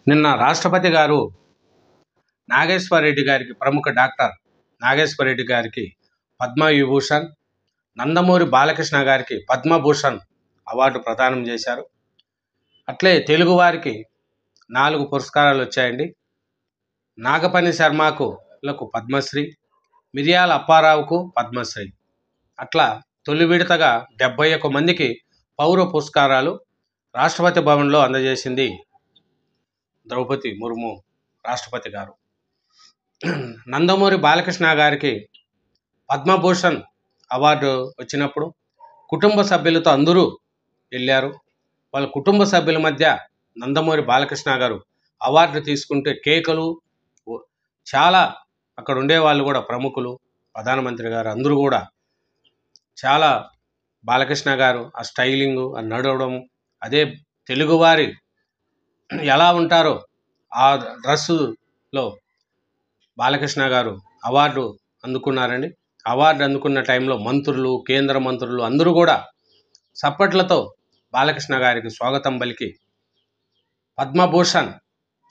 నిన్న రాష్ట్రపతి గారు నాగేశ్వర్ రెడ్డి గారికి, ప్రముఖ డాక్టర్ నాగేశ్వర్ రెడ్డి గారికి పద్మవిభూషణ్, నందమూరి బాలకృష్ణ గారికి పద్మభూషణ్ అవార్డు ప్రదానం చేశారు. అట్లే తెలుగువారికి 4 పురస్కారాలు వచ్చాయండి. నాగపని శర్మకు పద్మశ్రీ, మిరియాల అప్పారావుకు పద్మశ్రీ. అట్లా తొలి విడతగా 71 మందికి పౌర పురస్కారాలు రాష్ట్రపతి భవన్లో అందజేసింది ద్రౌపది ముర్ము రాష్ట్రపతి గారు. నందమూరి బాలకృష్ణ గారికి పద్మభూషణ్ అవార్డు వచ్చినప్పుడు కుటుంబ సభ్యులతో అందరూ వెళ్ళారు. వాళ్ళ కుటుంబ సభ్యుల మధ్య నందమూరి బాలకృష్ణ గారు అవార్డు తీసుకుంటే కేకలు, చాలా అక్కడ ఉండే వాళ్ళు కూడా, ప్రముఖులు, ప్రధానమంత్రి గారు అందరూ కూడా చాలా బాలకృష్ణ గారు ఆ స్టైలింగు, ఆ నడవడం, అదే తెలుగువారి ఎలా ఉంటారో ఆ డ్రెస్సులో బాలకృష్ణ గారు అవార్డు అందుకున్నారండి. అవార్డు అందుకున్న టైంలో మంత్రులు, కేంద్ర మంత్రులు అందరూ కూడా చప్పట్లతో బాలకృష్ణ గారికి స్వాగతం పలికి పద్మభూషణ్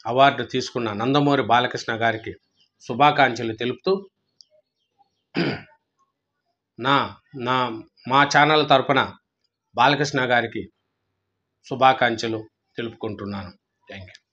అవార్డు తీసుకున్న నందమూరి బాలకృష్ణ గారికి శుభాకాంక్షలు తెలుపుతూ మా ఛానల్ తరపున బాలకృష్ణ గారికి శుభాకాంక్షలు తెలుపుకుంటున్నాను. Thank you.